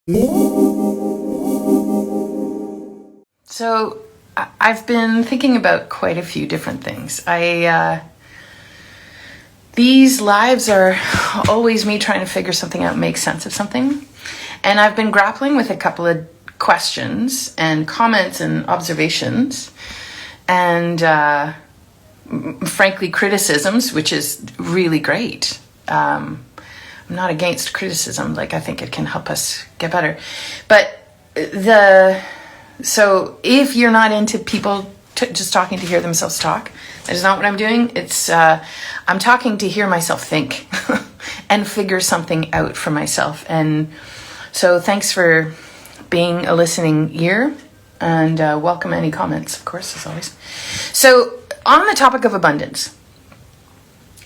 So I've been thinking about quite a few different things. These lives are always me trying to figure something out, make sense of something. And I've been grappling with a couple of questions and comments and observations and frankly criticisms, which is really great. I'm not against criticism. I think it can help us get better. But so if you're not into people just talking to hear themselves talk, that is not what I'm doing. It's I'm talking to hear myself think and figure something out for myself. And so thanks for being a listening ear, and welcome any comments, of course, as always. So on the topic of abundance,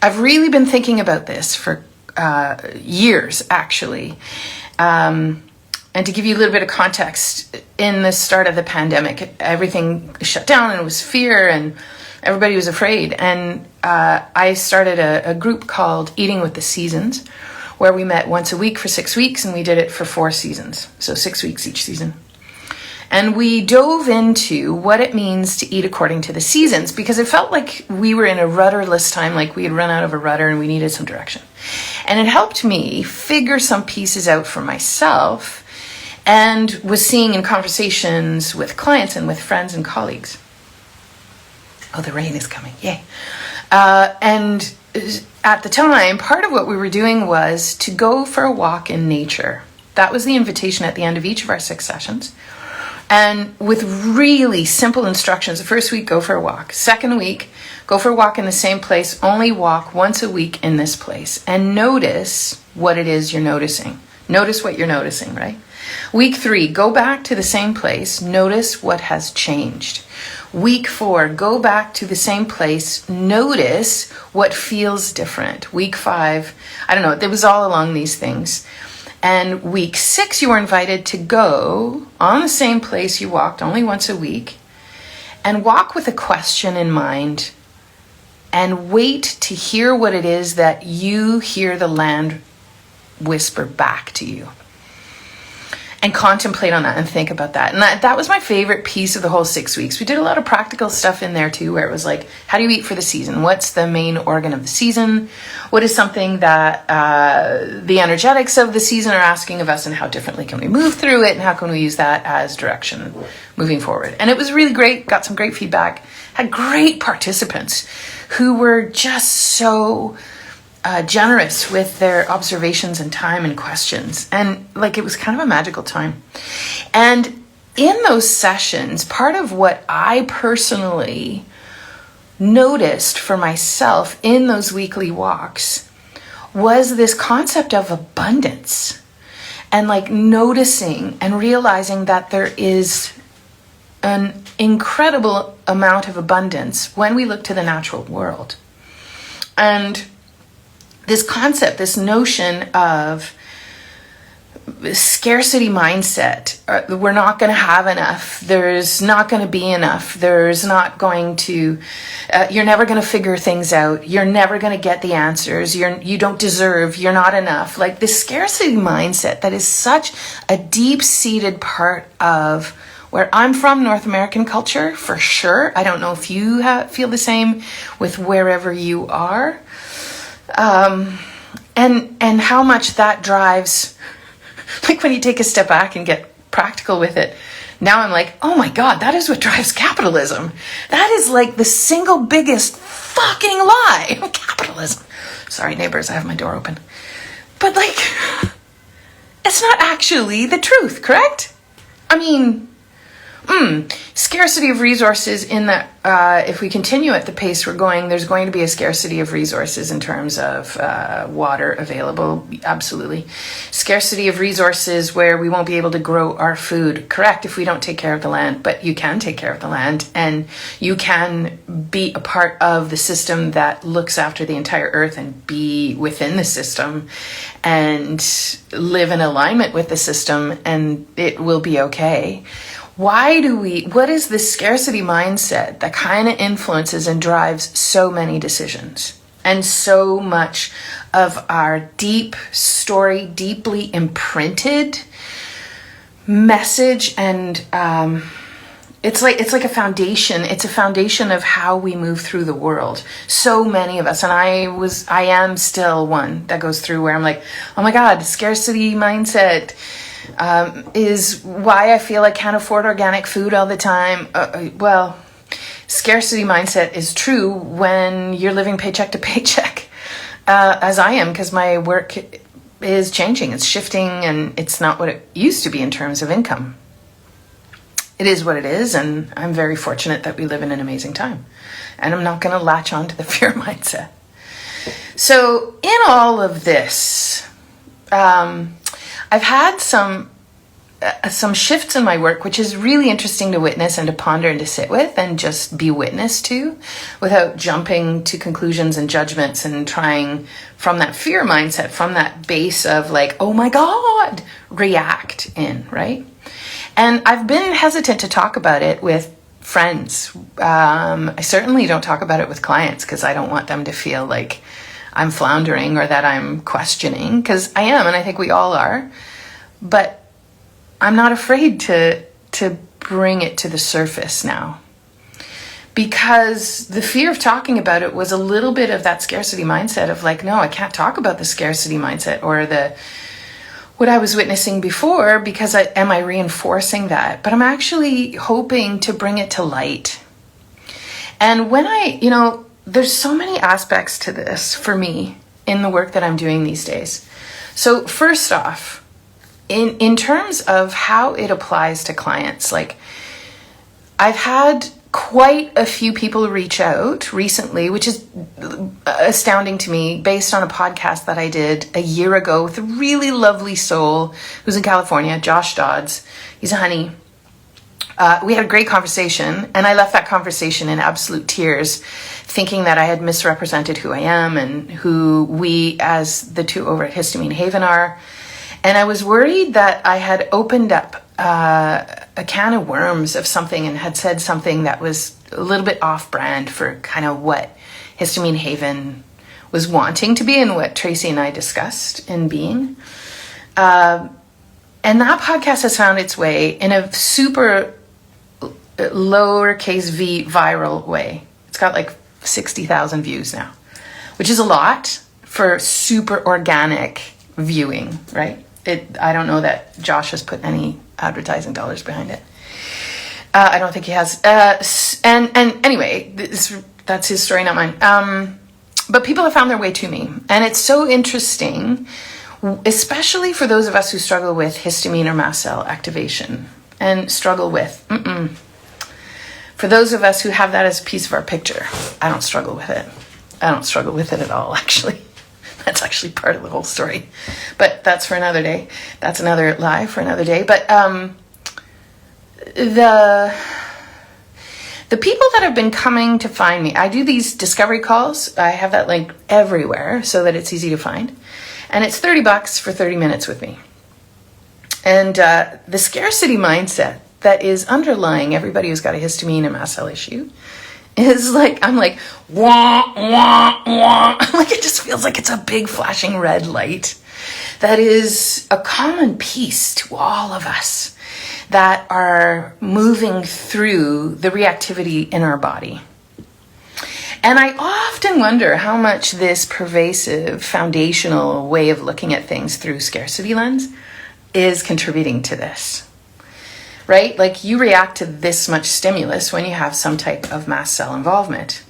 I've really been thinking about this for years, actually. And to give you a little bit of context, in the start of the pandemic, everything shut down and it was fear and everybody was afraid. And I started a group called Eating with the Seasons, where we met once a week for 6 weeks, and we did it for 4 seasons. So 6 weeks each season. And we dove into what it means to eat according to the seasons, because it felt like we were in a rudderless time, like we had run out of a rudder and we needed some direction. And it helped me figure some pieces out for myself, and was seeing in conversations with clients and with friends and colleagues. Oh, the rain is coming, yay. And at the time, part of what we were doing was to go for a walk in nature. That was the invitation at the end of each of our 6 sessions. And with really simple instructions. The first week, go for a walk. Second week, go for a walk in the same place, only walk once a week in this place. And notice what it is you're noticing. Notice what you're noticing, right? Week 3, go back to the same place. Notice what has changed. Week 4, go back to the same place. Notice what feels different. Week 5, I don't know, it was all along these things. And week 6, you were invited to go on the same place you walked only once a week and walk with a question in mind and wait to hear what it is that you hear the land whisper back to you. And contemplate on that and think about that. And that was my favorite piece of the whole 6 weeks. We did a lot of practical stuff in there too, where it was like, how do you eat for the season? What's the main organ of the season? What is something that the energetics of the season are asking of us, and how differently can we move through it, and how can we use that as direction moving forward? And it was really great. Got some great feedback. Had great participants who were just so generous with their observations and time and questions. And it was kind of a magical time. And in those sessions, part of what I personally noticed for myself in those weekly walks was this concept of abundance, and noticing and realizing that there is an incredible amount of abundance when we look to the natural world. And this concept, this notion of scarcity mindset, we're not going to have enough, there's not going to be enough, there's not going to, you're never going to figure things out, you're never going to get the answers, you don't deserve, you're not enough. This scarcity mindset that is such a deep-seated part of where I'm from, North American culture, for sure. I don't know if you feel the same with wherever you are. And how much that drives, when you take a step back and get practical with it, now I'm like, oh my God, that is what drives capitalism. That is the single biggest fucking lie of capitalism. Sorry, neighbors, I have my door open. But it's not actually the truth, correct? I mean, scarcity of resources in that if we continue at the pace we're going, there's going to be a scarcity of resources in terms of water available, absolutely. Scarcity of resources where we won't be able to grow our food, correct, if we don't take care of the land. But you can take care of the land, and you can be a part of the system that looks after the entire earth and be within the system and live in alignment with the system, and it will be okay. What is this scarcity mindset that kind of influences and drives so many decisions and so much of our deep story, deeply imprinted message, and it's like a foundation. It's a foundation of how we move through the world. So many of us, and I am still one that goes through where I'm like, oh my God, scarcity mindset is why I feel I can't afford organic food all the time. Well, scarcity mindset is true when you're living paycheck to paycheck, as I am, because my work is changing. It's shifting, and it's not what it used to be in terms of income. It is what it is, and I'm very fortunate that we live in an amazing time. And I'm not going to latch on to the fear mindset. So in all of this, I've had some shifts in my work, which is really interesting to witness and to ponder and to sit with and just be witness to, without jumping to conclusions and judgments and trying from that fear mindset, from that base of like, oh my God, react in, right? And I've been hesitant to talk about it with friends. I certainly don't talk about it with clients because I don't want them to feel like I'm floundering or that I'm questioning, because I am, and I think we all are. But I'm not afraid to bring it to the surface now, because the fear of talking about it was a little bit of that scarcity mindset of like, no, I can't talk about the scarcity mindset or what I was witnessing before, because am I reinforcing that? But I'm actually hoping to bring it to light. And when there's so many aspects to this for me in the work that I'm doing these days. So first off, in terms of how it applies to clients, like I've had quite a few people reach out recently, which is astounding to me, based on a podcast that I did a year ago with a really lovely soul who's in California, Josh Dodds. He's a honey. We had a great conversation, and I left that conversation in absolute tears, thinking that I had misrepresented who I am and who we as the two over at Histamine Haven are. And I was worried that I had opened up a can of worms of something and had said something that was a little bit off-brand for kind of what Histamine Haven was wanting to be and what Tracy and I discussed in being. And that podcast has found its way in a super lowercase v viral way. It's got like 60,000 views now, which is a lot for super organic viewing, right? I don't know that Josh has put any advertising dollars behind it. I don't think he has. And anyway, that's his story, not mine. But people have found their way to me. And it's so interesting, especially for those of us who struggle with histamine or mast cell activation and struggle with, for those of us who have that as a piece of our picture, I don't struggle with it. I don't struggle with it at all, actually. That's actually part of the whole story. But that's for another day. That's another lie for another day. But the people that have been coming to find me, I do these discovery calls. I have that link everywhere so that it's easy to find. And it's $30 for 30 minutes with me. And the scarcity mindset that is underlying everybody who's got a histamine and mast cell issue is like, I'm like, wah, wah, wah. Like, it just feels like it's a big flashing red light that is a common piece to all of us that are moving through the reactivity in our body. And I often wonder how much this pervasive foundational way of looking at things through scarcity lens is contributing to this. Right? Like, you react to this much stimulus when you have some type of mast cell involvement.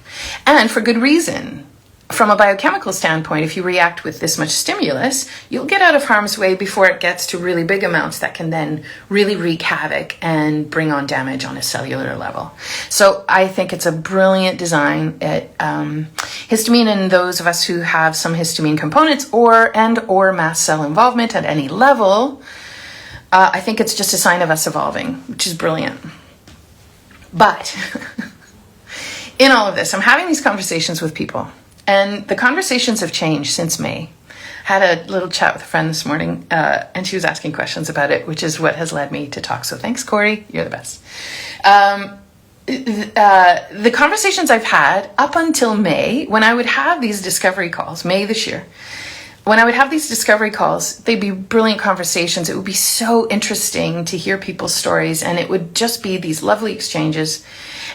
And for good reason. From a biochemical standpoint, if you react with this much stimulus, you'll get out of harm's way before it gets to really big amounts that can then really wreak havoc and bring on damage on a cellular level. So I think it's a brilliant design at histamine, and those of us who have some histamine components or mast cell involvement at any level, I think it's just a sign of us evolving, which is brilliant. But in all of this, I'm having these conversations with people, and the conversations have changed since May. I had a little chat with a friend this morning, and she was asking questions about it, which is what has led me to talk. So thanks, Corey. You're the best. The conversations I've had up until May, when I would have these discovery calls, May this year, when I would have these discovery calls, they'd be brilliant conversations. It would be so interesting to hear people's stories, and it would just be these lovely exchanges.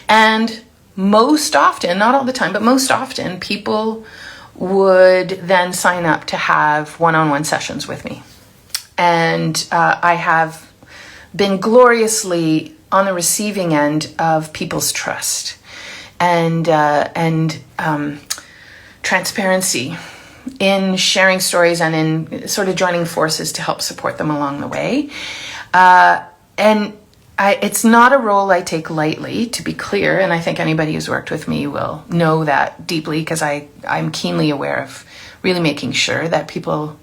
And most often, not all the time, but most often, people would then sign up to have one-on-one sessions with me. And I have been gloriously on the receiving end of people's trust and transparency in sharing stories and in sort of joining forces to help support them along the way. It's not a role I take lightly, to be clear, and I think anybody who's worked with me will know that deeply, because I'm keenly aware of really making sure that people,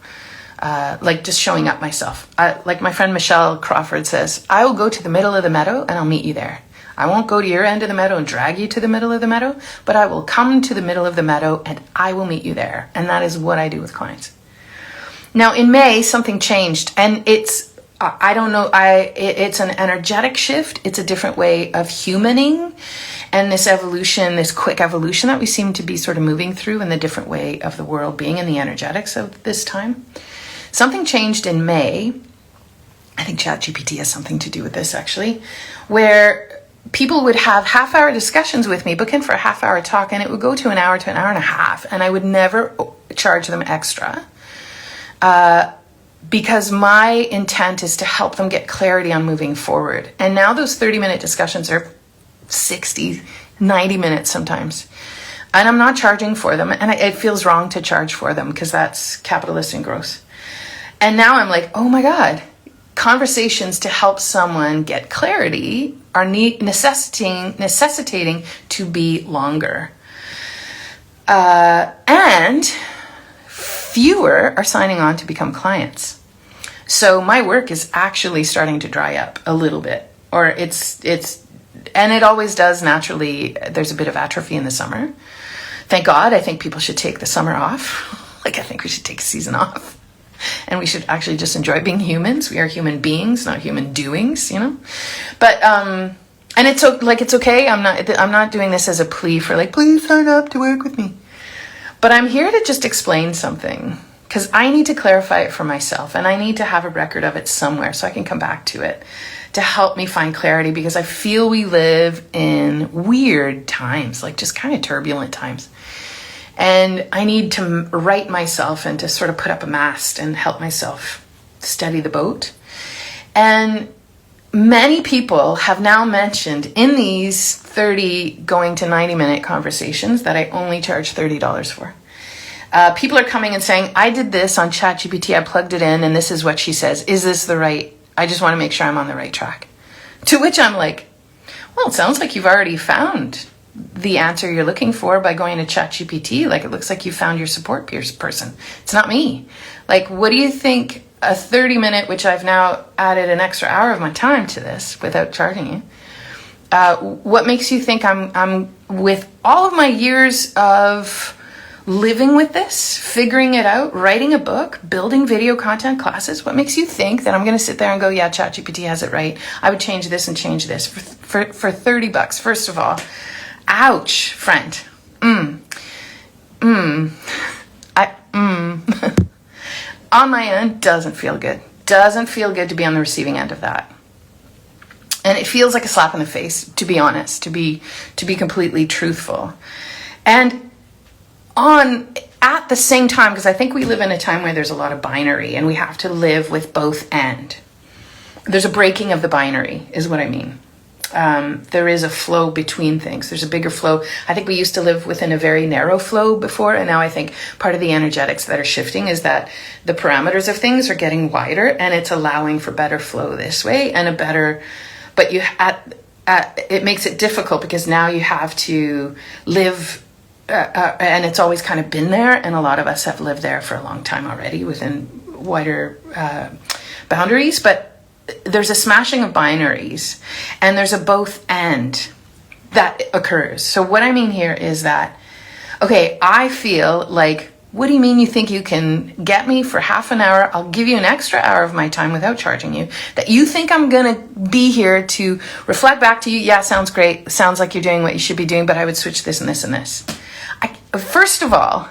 like just showing up myself. Like my friend Michelle Crawford says, I will go to the middle of the meadow and I'll meet you there. I won't go to your end of the meadow and drag you to the middle of the meadow, but I will come to the middle of the meadow and I will meet you there. And that is what I do with clients. Now in May, something changed, and it's an energetic shift. It's a different way of humaning, and this evolution, this quick evolution that we seem to be sort of moving through, in the different way of the world being in the energetics of this time. Something changed in May. I think ChatGPT has something to do with this, actually, where people would have half-hour discussions with me, book in for a half-hour talk, and it would go to an hour and a half, and I would never charge them extra. Because my intent is to help them get clarity on moving forward. And now those 30-minute discussions are 60, 90 minutes sometimes. And I'm not charging for them. And it feels wrong to charge for them because that's capitalist and gross. And now I'm like, oh my God, conversations to help someone get clarity are necessitating to be longer. And fewer are signing on to become clients. So my work is actually starting to dry up a little bit, or and it always does naturally. There's a bit of atrophy in the summer. Thank God. I think people should take the summer off. Like, I think we should take a season off, and we should actually just enjoy being humans. We are human beings, not human doings, you know? But, and it's okay. I'm not doing this as a plea for like, please sign up to work with me. But I'm here to just explain something, because I need to clarify it for myself, and I need to have a record of it somewhere so I can come back to it to help me find clarity, because I feel we live in weird times, like just kind of turbulent times. And I need to right myself and to sort of put up a mast and help myself steady the boat. And many people have now mentioned in these 30 going to 90-minute conversations that I only charge $30 for. People are coming and saying, I did this on ChatGPT, I plugged it in, and this is what she says. Is this the right? I just want to make sure I'm on the right track. To which I'm like, well, it sounds like you've already found the answer you're looking for by going to ChatGPT. Like, it looks like you found your support person. It's not me. Like, what do you think a 30-minute, which I've now added an extra hour of my time to this without charging you, what makes you think I'm with all of my years of living with this, figuring it out, writing a book, building video content classes, what makes you think that I'm going to sit there and go, yeah, ChatGPT has it right. I would change this and change this for $30. First of all, ouch, friend. On my end, doesn't feel good. Doesn't feel good to be on the receiving end of that. And it feels like a slap in the face, to be honest, to be completely truthful. And at the same time, because I think we live in a time where there's a lot of binary, and we have to live with both and. There's a breaking of the binary, is what I mean. There is a flow between things. There's a bigger flow. I think we used to live within a very narrow flow before, and now I think part of the energetics that are shifting is that the parameters of things are getting wider, and it's allowing for better flow this way and a better. But it makes it difficult, because now you have to live, and it's always kind of been there, and a lot of us have lived there for a long time already within wider boundaries. But there's a smashing of binaries, and there's a both and that occurs. So what I mean here is that, okay, I feel like, what do you mean you think you can get me for half an hour? I'll give you an extra hour of my time without charging you. That you think I'm going to be here to reflect back to you. Yeah, sounds great. Sounds like you're doing what you should be doing, but I would switch this and this and this. First of all,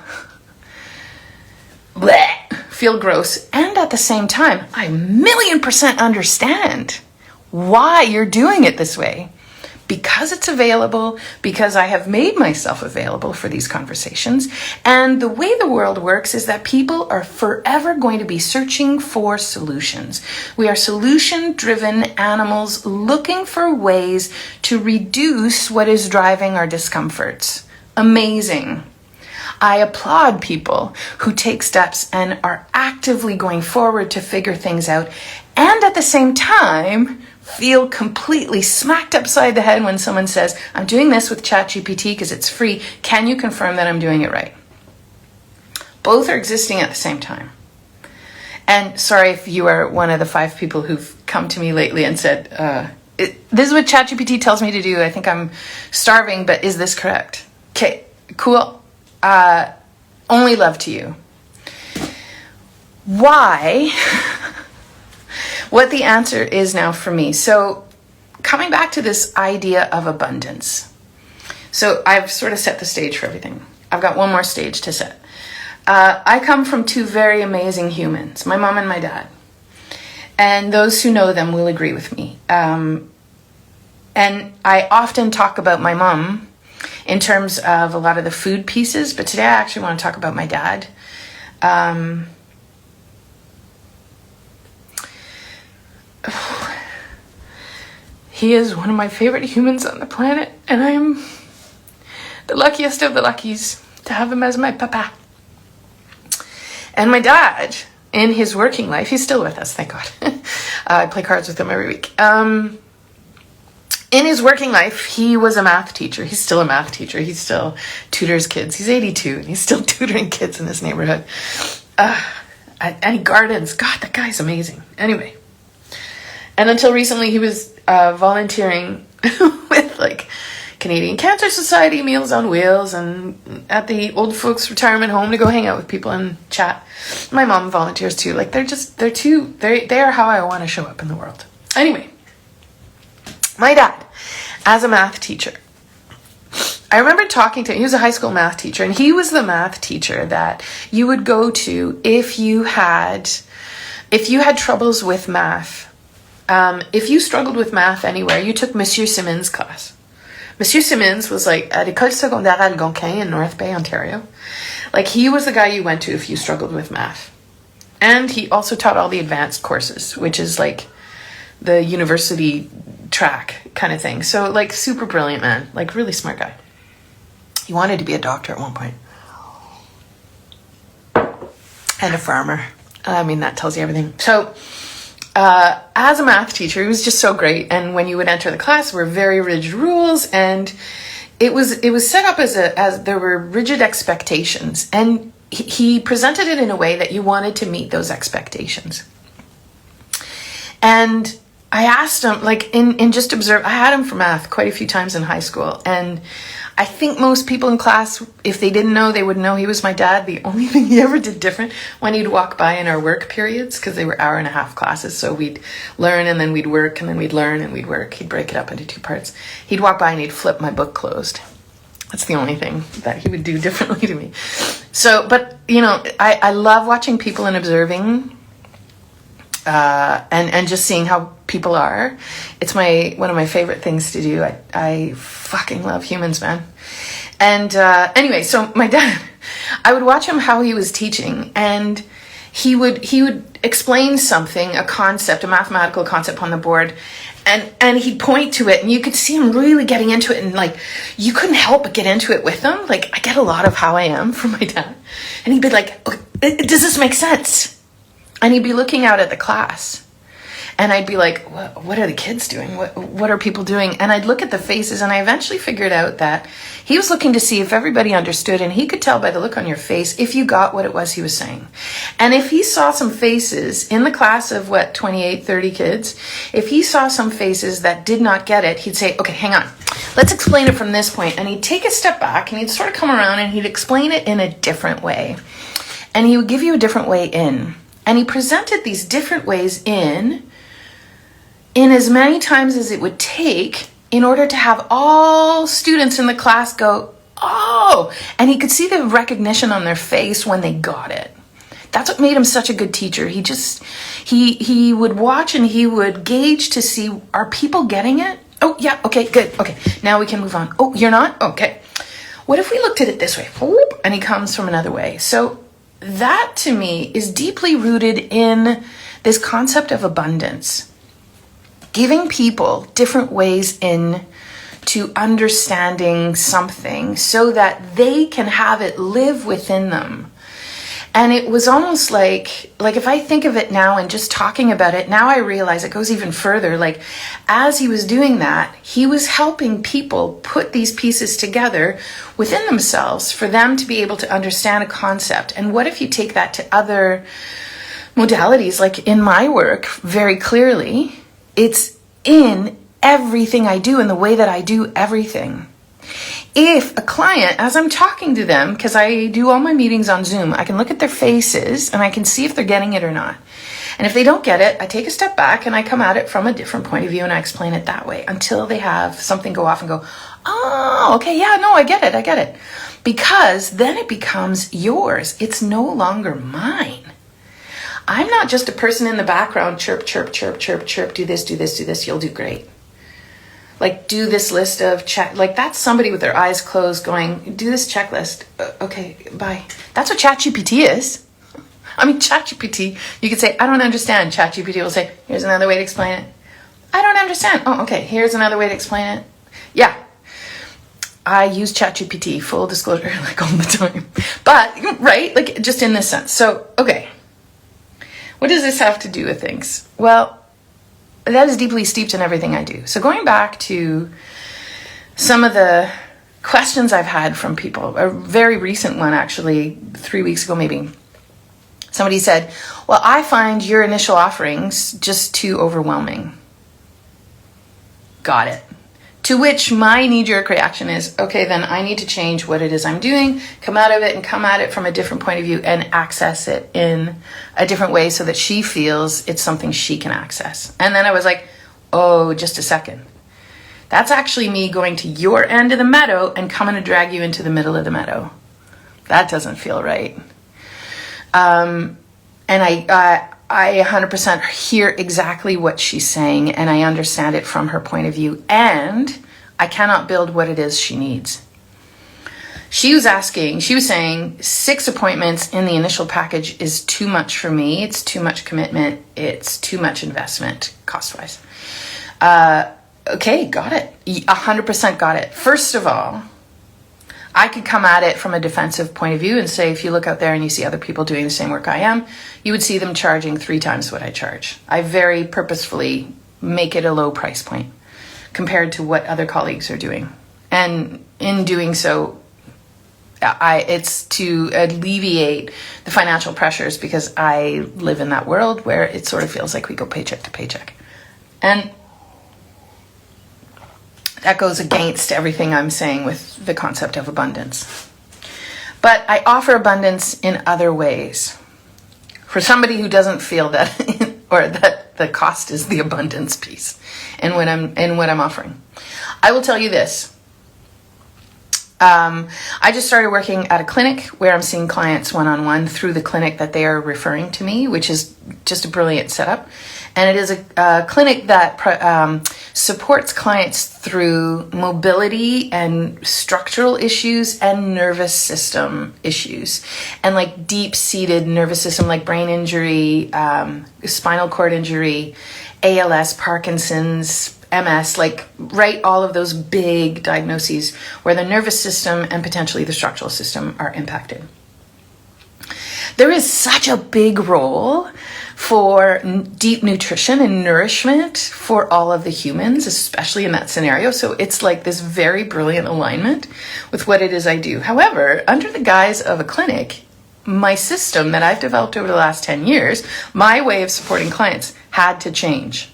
bleh. feel gross, and at the same time, I 1,000,000% understand why you're doing it this way. Because it's available, because I have made myself available for these conversations. And the way the world works is that people are forever going to be searching for solutions. We are solution-driven animals looking for ways to reduce what is driving our discomforts. Amazing. I applaud people who take steps and are actively going forward to figure things out, and at the same time, feel completely smacked upside the head when someone says, I'm doing this with ChatGPT because it's free. Can you confirm that I'm doing it right? Both are existing at the same time. And sorry if you are one of the 5 people who've come to me lately and said, this is what ChatGPT tells me to do. I think I'm starving, but is this correct? Okay, cool. Only love to you. Why? What the answer is now for me. So coming back to this idea of abundance. So I've sort of set the stage for everything. I've got one more stage to set. I come from 2 very amazing humans, my mom and my dad. And those who know them will agree with me. And I often talk about my mom in terms of a lot of the food pieces, but today I actually want to talk about my dad. He is one of my favorite humans on the planet, and I am the luckiest of the luckies to have him as my papa. And my dad, in his working life, he's still with us, thank God. I play cards with him every week. In his working life, he was a math teacher. He's still a math teacher. He still tutors kids. He's 82, and he's still tutoring kids in this neighborhood. And he gardens. God, that guy's amazing. Anyway. And until recently, he was volunteering with like Canadian Cancer Society, Meals on Wheels, and at the old folks retirement home to go hang out with people and chat. My mom volunteers too. Like they are how I want to show up in the world. Anyway, my dad, as a math teacher, I remember talking to him. He was a high school math teacher, and he was the math teacher that you would go to if you had troubles with math. If you struggled with math anywhere, you took Monsieur Simmons' class. Monsieur Simmons was like at École Secondaire Algonquin in North Bay, Ontario. Like he was the guy you went to if you struggled with math. And he also taught all the advanced courses, which is like the university track kind of thing. So like super brilliant man, like really smart guy. He wanted to be a doctor at one point. And a farmer. I mean, that tells you everything. So as a math teacher, he was just so great. And when you would enter the class, there were very rigid rules, and it was set up as there were rigid expectations. And he presented it in a way that you wanted to meet those expectations. And I asked him, like in just observe, I had him for math quite a few times in high school. And I think most people in class, if they didn't know, they would know he was my dad. The only thing he ever did different when he'd walk by in our work periods, because they were 1.5-hour classes. So we'd learn and then we'd work and then we'd learn and we'd work. He'd break it up into 2 parts. He'd walk by and he'd flip my book closed. That's the only thing that he would do differently to me. So, but you know, I love watching people and observing and just seeing how people are. It's one of my favorite things to do. I fucking love humans, man. And anyway, so my dad, I would watch him how he was teaching, and he would explain something, a concept, a mathematical concept on the board, and he'd point to it, and you could see him really getting into it, and like you couldn't help but get into it with him. Like I get a lot of how I am from my dad, and he'd be like, okay, does this make sense? And he'd be looking out at the class, and I'd be like, what are the kids doing? What are people doing? And I'd look at the faces, and I eventually figured out that he was looking to see if everybody understood, and he could tell by the look on your face if you got what it was he was saying. And if he saw some faces in the class of 28, 30 kids, if he saw some faces that did not get it, he'd say, okay, hang on, let's explain it from this point. And he'd take a step back, and he'd sort of come around, and he'd explain it in a different way. And he would give you a different way in. And he presented these different ways in as many times as it would take in order to have all students in the class go, oh, and he could see the recognition on their face when they got it. That's what made him such a good teacher. He would watch and he would gauge to see, are people getting it? Oh, yeah, okay, good. Okay, now we can move on. Oh, you're not? Okay. What if we looked at it this way? And he comes from another way. So that to me is deeply rooted in this concept of abundance. Giving people different ways in to understanding something so that they can have it live within them. And it was almost like if I think of it now and just talking about it, now I realize it goes even further. Like as he was doing that, he was helping people put these pieces together within themselves for them to be able to understand a concept. And what if you take that to other modalities? Like in my work, very clearly, it's in everything I do and the way that I do everything. If a client, as I'm talking to them, because I do all my meetings on Zoom, I can look at their faces and I can see if they're getting it or not. And if they don't get it, I take a step back and I come at it from a different point of view and I explain it that way until they have something go off and go, oh, okay, yeah, no, I get it. Because then it becomes yours. It's no longer mine. I'm not just a person in the background, chirp, chirp, chirp, chirp, chirp, do this, you'll do great. Like, do this list of check, like that's somebody with their eyes closed going, do this checklist. Okay, bye. That's what ChatGPT is. I mean, ChatGPT, you could say, I don't understand. ChatGPT will say, here's another way to explain it. I don't understand. Oh, okay, here's another way to explain it. Yeah, I use ChatGPT, full disclosure, like all the time. But, right, like just in this sense. So, okay, what does this have to do with things? Well, that is deeply steeped in everything I do. So going back to some of the questions I've had from people, a very recent one actually, 3 weeks ago maybe, somebody said, well, I find your initial offerings just too overwhelming. Got it. To which my knee-jerk reaction is, okay, then I need to change what it is I'm doing, come out of it and come at it from a different point of view and access it in a different way so that she feels it's something she can access. And then I was like, oh, just a second. That's actually me going to your end of the meadow and coming to drag you into the middle of the meadow. That doesn't feel right. And I 100% hear exactly what she's saying and I understand it from her point of view, and I cannot build what it is she needs. She was saying 6 appointments in the initial package is too much for me. It's too much commitment. It's too much investment cost-wise. Okay, got it. 100% got it. First of all, I could come at it from a defensive point of view and say, if you look out there and you see other people doing the same work I am, you would see them charging 3 times what I charge. I very purposefully make it a low price point compared to what other colleagues are doing. And in doing so, it's to alleviate the financial pressures because I live in that world where it sort of feels like we go paycheck to paycheck. And that goes against everything I'm saying with the concept of abundance. But I offer abundance in other ways. For somebody who doesn't feel that, or that the cost is the abundance piece in what I'm offering. I will tell you this. I just started working at a clinic where I'm seeing clients one-on-one through the clinic that they are referring to me, which is just a brilliant setup. And it is a clinic that supports clients through mobility and structural issues and nervous system issues. And like deep-seated nervous system, like brain injury, spinal cord injury, ALS, Parkinson's, MS, like right, all of those big diagnoses where the nervous system and potentially the structural system are impacted. There is such a big role for deep nutrition and nourishment for all of the humans, especially in that scenario. So it's like this very brilliant alignment with what it is I do. However, under the guise of a clinic, my system that I've developed over the last 10 years, my way of supporting clients had to change.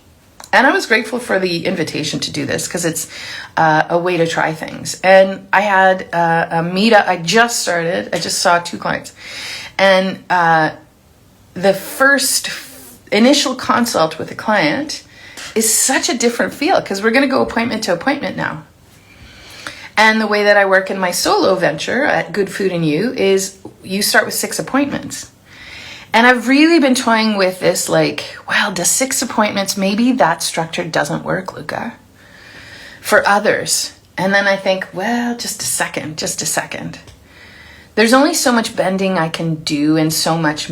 And I was grateful for the invitation to do this because it's a way to try things. And I had a meetup. I just saw 2 clients. And the first initial consult with a client is such a different feel because we're going to go appointment to appointment now. And the way that I work in my solo venture at Good Food and You is you start with 6 appointments. And I've really been toying with this, like, well, does 6 appointments, maybe that structure doesn't work, Luca, for others. And then I think, well, just a second. There's only so much bending I can do and so much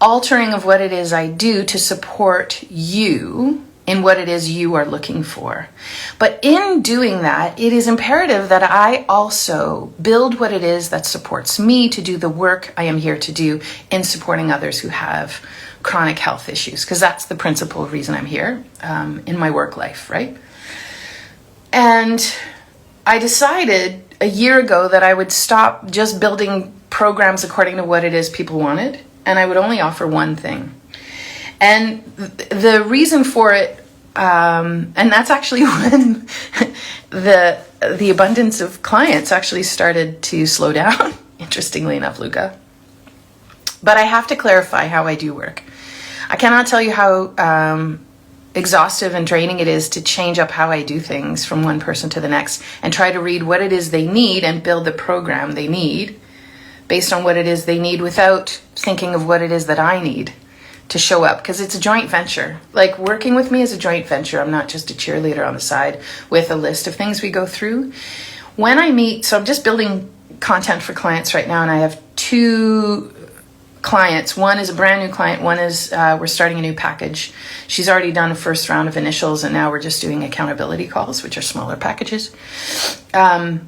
altering of what it is I do to support you in what it is you are looking for. But in doing that, it is imperative that I also build what it is that supports me to do the work I am here to do in supporting others who have chronic health issues, because that's the principal reason I'm here in my work life, right? And I decided a year ago that I would stop just building programs according to what it is people wanted, and I would only offer one thing. And the reason for it, and that's actually when the abundance of clients actually started to slow down, interestingly enough, Luca. But I have to clarify how I do work. I cannot tell you how exhaustive and draining it is to change up how I do things from one person to the next and try to read what it is they need and build the program they need based on what it is they need without thinking of what it is that I need to show up, because it's a joint venture. Like, working with me is a joint venture. I'm not just a cheerleader on the side with a list of things we go through. When I meet, so I'm just building content for clients right now, and I have 2 clients. One is a brand new client. One is we're starting a new package. She's already done a first round of initials, and now we're just doing accountability calls, which are smaller packages. And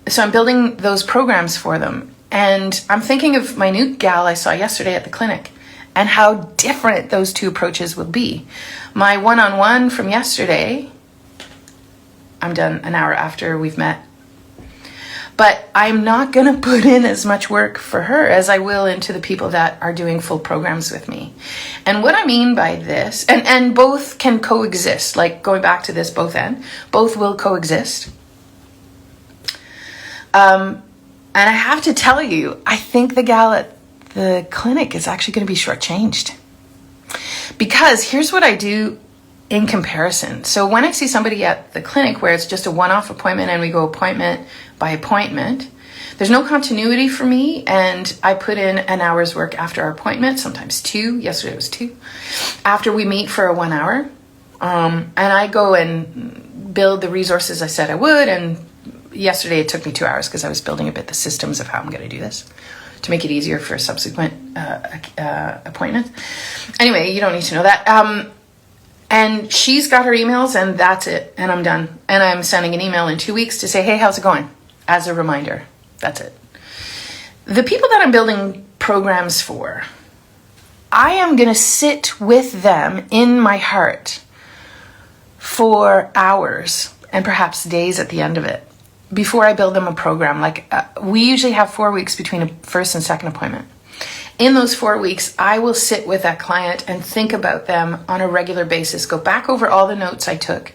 so I'm building those programs for them. And I'm thinking of my new gal I saw yesterday at the clinic and how different those 2 approaches will be. My one-on-one from yesterday, I'm done an hour after we've met. But I'm not going to put in as much work for her as I will into the people that are doing full programs with me. And what I mean by this, and both can coexist, like going back to this both will coexist. And I have to tell you, I think the gal at the clinic is actually going to be shortchanged. Because here's what I do in comparison. So when I see somebody at the clinic where it's just a one-off appointment and we go appointment by appointment, there's no continuity for me, and I put in an hour's work after our appointment, sometimes 2. Yesterday it was 2. After we meet for a 1 hour, and I go and build the resources I said I would, and yesterday it took me 2 hours because I was building a bit the systems of how I'm going to do this to make it easier for subsequent appointments. Anyway, you don't need to know that. And she's got her emails, and that's it. And I'm done. And I'm sending an email in 2 weeks to say, hey, how's it going? As a reminder. That's it. The people that I'm building programs for, I am going to sit with them in my heart for hours and perhaps days at the end of it before I build them a program. Like, we usually have 4 weeks between a first and second appointment. In those 4 weeks, I will sit with that client and think about them on a regular basis, go back over all the notes I took,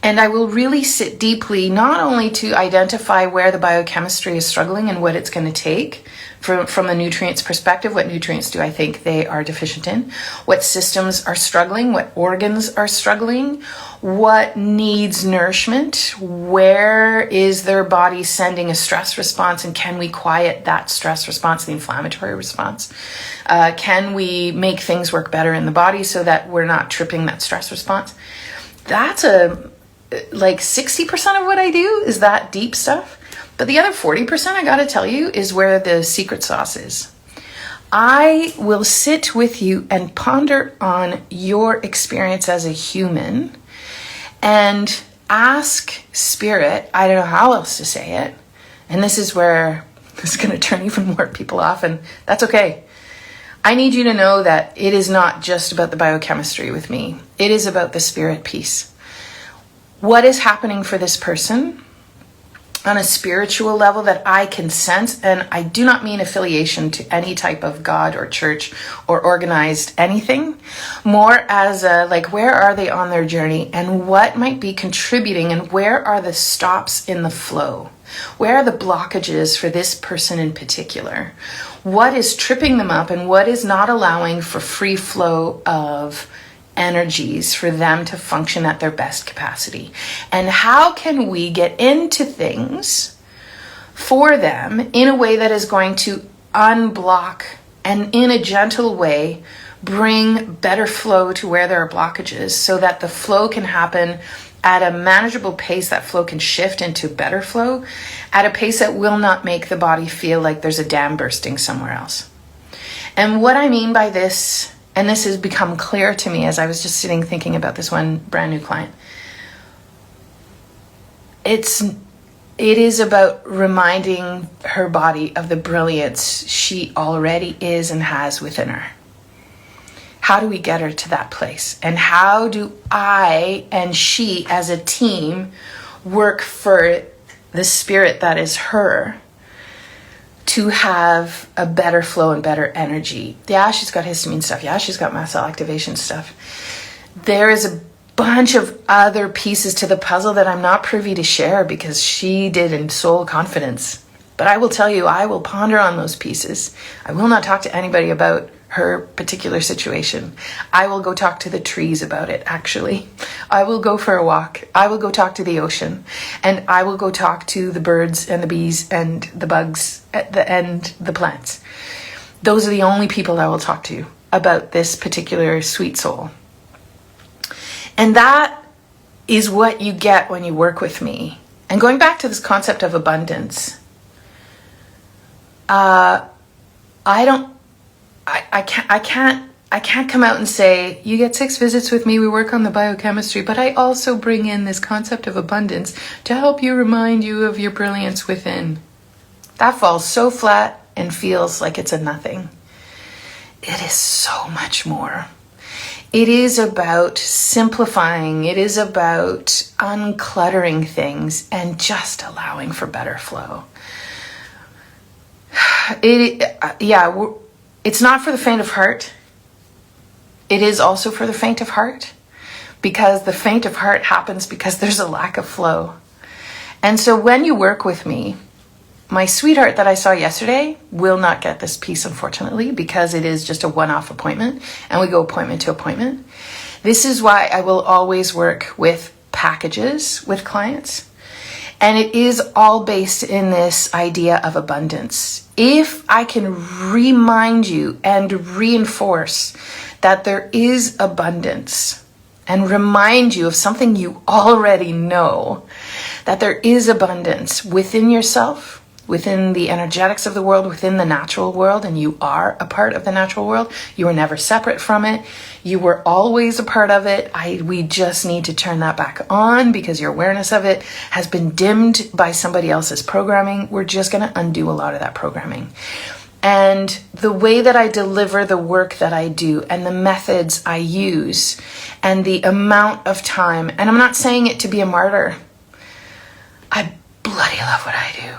and I will really sit deeply, not only to identify where the biochemistry is struggling and what it's going to take from the nutrients perspective. What nutrients do I think they are deficient in? What systems are struggling? What organs are struggling? What needs nourishment? Where is their body sending a stress response, and can we quiet that stress response, the inflammatory response? Can we make things work better in the body so that we're not tripping that stress response? That's like 60% of what I do is that deep stuff. But the other 40%, I gotta tell you, is where the secret sauce is. I will sit with you and ponder on your experience as a human and ask Spirit, I don't know how else to say it, and this is where this is gonna turn even more people off, and that's okay. I need you to know that it is not just about the biochemistry with me. It is about the spirit piece. What is happening for this person on a spiritual level that I can sense, and I do not mean affiliation to any type of God or church or organized anything, more as a, like, where are they on their journey and what might be contributing, and where are the stops in the flow? Where are the blockages for this person in particular? What is tripping them up, and what is not allowing for free flow of energies for them to function at their best capacity? And how can we get into things for them in a way that is going to unblock and in a gentle way bring better flow to where there are blockages so that the flow can happen at a manageable pace. That flow can shift into better flow at a pace that will not make the body feel like there's a dam bursting somewhere else. And what I mean by this, and this has become clear to me as I was just sitting thinking about this one brand new client, it is about reminding her body of the brilliance she already is and has within her. How do we get her to that place? And how do I and she as a team work for the spirit that is her to have a better flow and better energy? Yeah, she's got histamine stuff. Yeah, she's got mast cell activation stuff. There is a bunch of other pieces to the puzzle that I'm not privy to share because she did in sole confidence. But I will tell you, I will ponder on those pieces. I will not talk to anybody about her particular situation. I will go talk to the trees about it, actually. I will go for a walk. I will go talk to the ocean. And I will go talk to the birds and the bees and the bugs and the plants. Those are the only people I will talk to about this particular sweet soul. And that is what you get when you work with me. And going back to this concept of abundance, I can't come out and say, you get 6 visits with me, we work on the biochemistry, but I also bring in this concept of abundance to help you remind you of your brilliance within. That falls so flat and feels like it's a nothing. It is so much more. It is about simplifying. It is about uncluttering things and just allowing for better flow. It's not for the faint of heart. It is also for the faint of heart, because the faint of heart happens because there's a lack of flow. And so when you work with me, my sweetheart that I saw yesterday will not get this piece, unfortunately, because it is just a one-off appointment and we go appointment to appointment. This is why I will always work with packages with clients. And it is all based in this idea of abundance. If I can remind you and reinforce that there is abundance and remind you of something you already know, that there is abundance within yourself, within the energetics of the world, within the natural world, and you are a part of the natural world. You are never separate from it. You were always a part of it. We just need to turn that back on because your awareness of it has been dimmed by somebody else's programming. We're just going to undo a lot of that programming. And the way that I deliver the work that I do and the methods I use and the amount of time, and I'm not saying it to be a martyr. I bloody love what I do.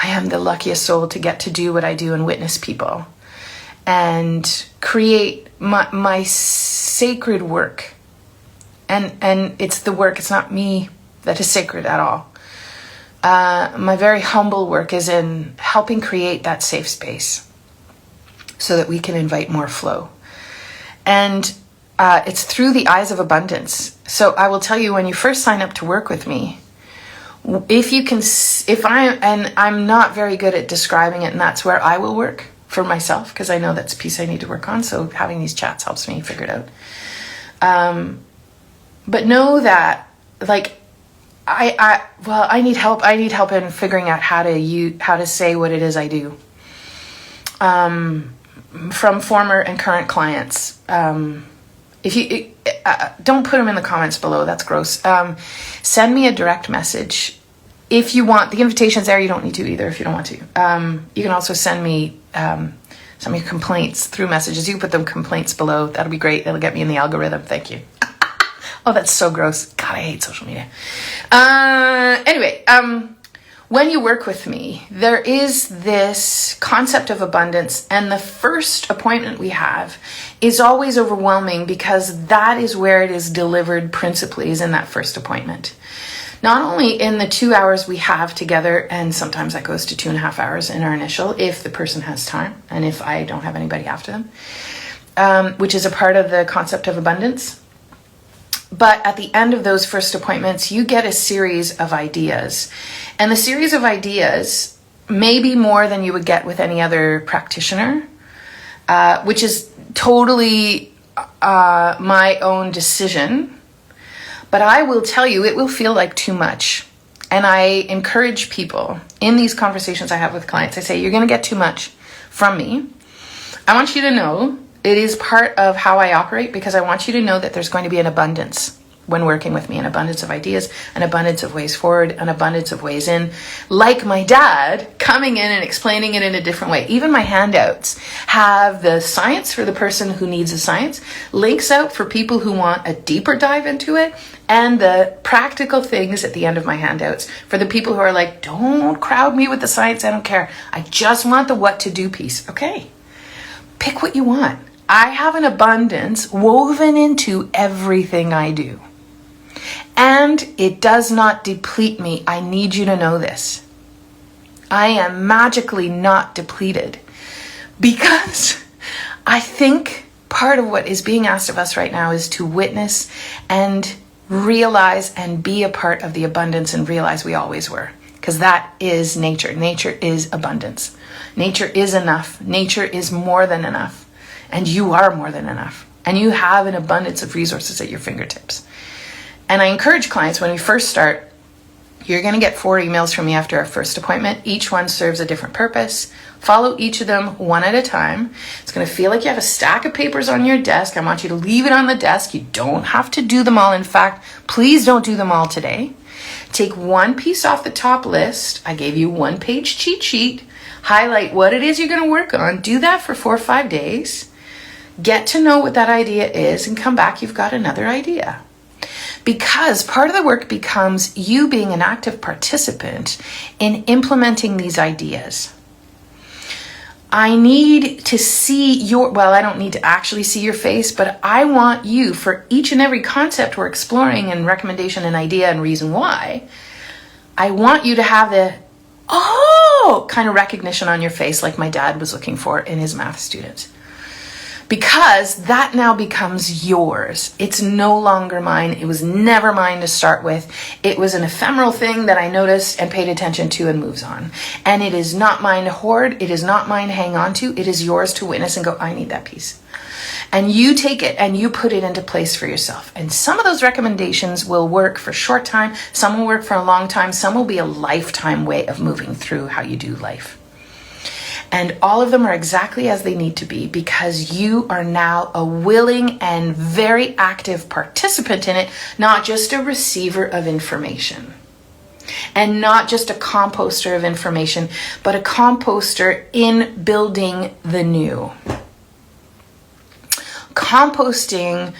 I am the luckiest soul to get to do what I do and witness people and create my sacred work. And it's the work, it's not me that is sacred at all. My very humble work is in helping create that safe space so that we can invite more flow. And it's through the eyes of abundance. So I will tell you, when you first sign up to work with me, I'm not very good at describing it, and that's where I will work for myself, because I know that's a piece I need to work on. So having these chats helps me figure it out. But know that, like, I need help. I need help in figuring out how to say what it is I do. From former and current clients. If you don't put them in the comments below, that's gross. Send me a direct message if you want. The invitation's there. You don't need to either if you don't want to. You can also send me complaints through messages. You can put them complaints below. That'll be great. It'll get me in the algorithm. Thank you. Oh, that's so gross. God, I hate social media. Anyway, when you work with me, there is this concept of abundance, and the first appointment we have is always overwhelming because that is where it is delivered principally, is in that first appointment. Not only in the 2 hours we have together, and sometimes that goes to 2.5 hours in our initial, if the person has time, and if I don't have anybody after them, which is a part of the concept of abundance. But at the end of those first appointments, you get a series of ideas. And the series of ideas may be more than you would get with any other practitioner, which is totally my own decision. But I will tell you, it will feel like too much. And I encourage people in these conversations I have with clients, I say, you're going to get too much from me. I want you to know it is part of how I operate, because I want you to know that there's going to be an abundance when working with me, an abundance of ideas, an abundance of ways forward, an abundance of ways in. Like my dad coming in and explaining it in a different way. Even my handouts have the science for the person who needs the science, links out for people who want a deeper dive into it, and the practical things at the end of my handouts for the people who are like, don't crowd me with the science, I don't care. I just want the what to do piece. Okay, pick what you want. I have an abundance woven into everything I do. And it does not deplete me. I need you to know this. I am magically not depleted, because I think part of what is being asked of us right now is to witness and realize and be a part of the abundance, and realize we always were. Because that is nature. Nature is abundance. Nature is enough. Nature is more than enough. And you are more than enough. And you have an abundance of resources at your fingertips. And I encourage clients, when we first start, you're going to get 4 emails from me after our first appointment. Each one serves a different purpose. Follow each of them one at a time. It's going to feel like you have a stack of papers on your desk. I want you to leave it on the desk. You don't have to do them all. In fact, please don't do them all today. Take one piece off the top list. I gave you 1-page cheat sheet. Highlight what it is you're going to work on. Do that for 4 or 5 days. Get to know what that idea is, and come back, you've got another idea. Because part of the work becomes you being an active participant in implementing these ideas. I need to see I don't need to actually see your face, but I want you, for each and every concept we're exploring and recommendation and idea and reason why, I want you to have the kind of recognition on your face, like my dad was looking for in his math students. Because that now becomes yours. It's no longer mine. It was never mine to start with. It was an ephemeral thing that I noticed and paid attention to and moves on. And it is not mine to hoard. It is not mine to hang on to. It is yours to witness and go, I need that piece. And you take it and you put it into place for yourself. And some of those recommendations will work for a short time. Some will work for a long time. Some will be a lifetime way of moving through how you do life. And all of them are exactly as they need to be, because you are now a willing and very active participant in it, not just a receiver of information. And not just a composter of information, but a composter in building the new. Composting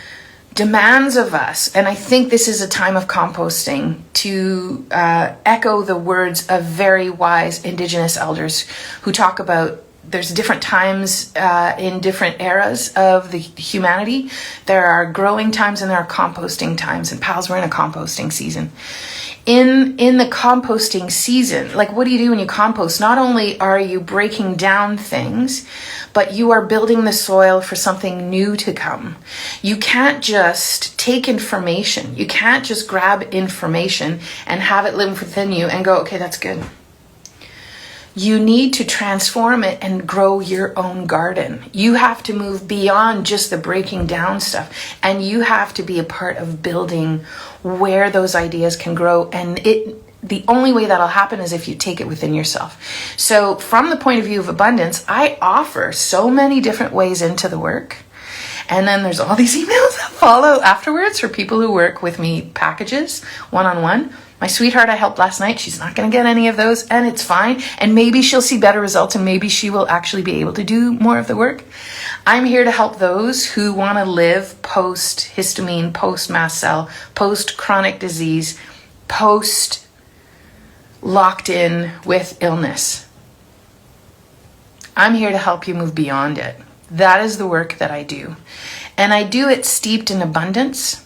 demands of us, and I think this is a time of composting, to echo the words of very wise Indigenous elders who talk about there's different times in different eras of the humanity. There are growing times and there are composting times, and pals, we're in a composting season. In the composting season, like, what do you do when you compost? Not only are you breaking down things, but you are building the soil for something new to come. You can't just take information. You can't just grab information and have it live within you and go, okay, that's good. You need to transform it and grow your own garden. You have to move beyond just the breaking down stuff, and you have to be a part of building where those ideas can grow. And the only way that'll happen is if you take it within yourself. So from the point of view of abundance, I offer so many different ways into the work. And then there's all these emails that follow afterwards for people who work with me, packages, one-on-one. My sweetheart I helped last night, she's not going to get any of those, and it's fine. And maybe she'll see better results, and maybe she will actually be able to do more of the work. I'm here to help those who want to live post-histamine, post-mast cell, post-chronic disease, post-locked in with illness. I'm here to help you move beyond it. That is the work that I do. And I do it steeped in abundance.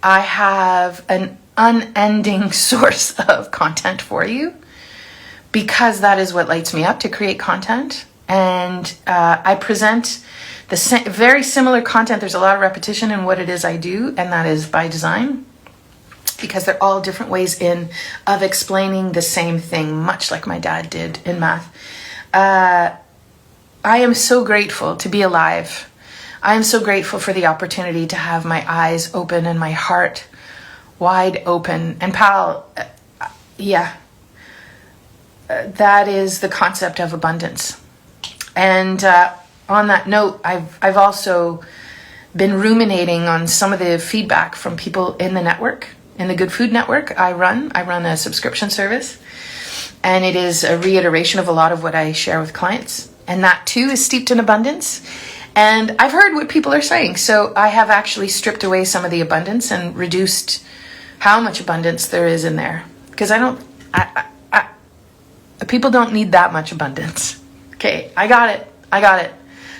I have an unending source of content for you, because that is what lights me up, to create content. And I present very similar content. There's a lot of repetition in what it is I do, and that is by design, because they're all different ways of explaining the same thing, much like my dad did in math. I am so grateful to be alive. I am so grateful for the opportunity to have my eyes open and my heart wide open. And pal, that is the concept of abundance. And on that note, I've also been ruminating on some of the feedback from people in the network, in the Good Food Network I run a subscription service, and it is a reiteration of a lot of what I share with clients. And that too is steeped in abundance. And I've heard what people are saying. So I have actually stripped away some of the abundance and reduced how much abundance there is in there. Because people don't need that much abundance. Okay, I got it.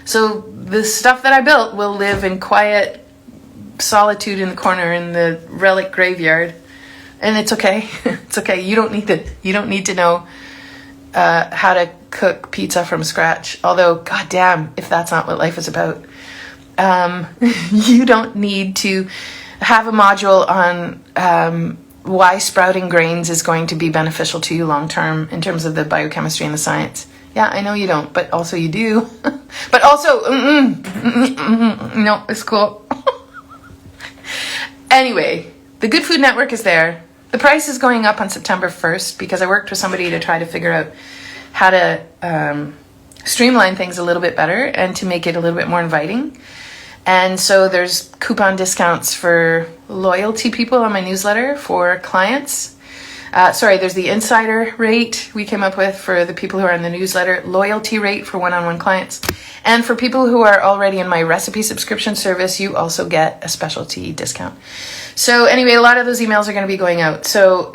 So the stuff that I built will live in quiet solitude in the corner in the relic graveyard, and it's okay. It's okay. You don't need to know how to cook pizza from scratch. Although, goddamn, if that's not what life is about, you don't need to have a module on why sprouting grains is going to be beneficial to you long term in terms of the biochemistry and the science. Yeah, I know you don't, but also you do. But also, no, it's cool. Anyway, the Good Food Network is there. The price is going up on September 1st because I worked with somebody to try to figure out how to streamline things a little bit better and to make it a little bit more inviting. And so there's coupon discounts for loyalty people on my newsletter for clients. There's the insider rate we came up with for the people who are in the newsletter, loyalty rate for one-on-one clients. And for people who are already in my recipe subscription service, you also get a specialty discount. So anyway, a lot of those emails are going to be going out. So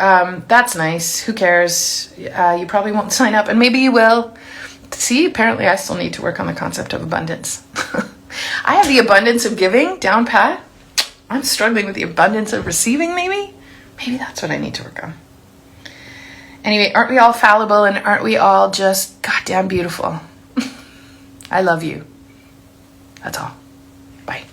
that's nice. Who cares? You probably won't sign up, and maybe you will. See, apparently I still need to work on the concept of abundance. I have the abundance of giving down pat. I'm struggling with the abundance of receiving, maybe? Maybe that's what I need to work on. Anyway, aren't we all fallible, and aren't we all just goddamn beautiful? I love you. That's all. Bye.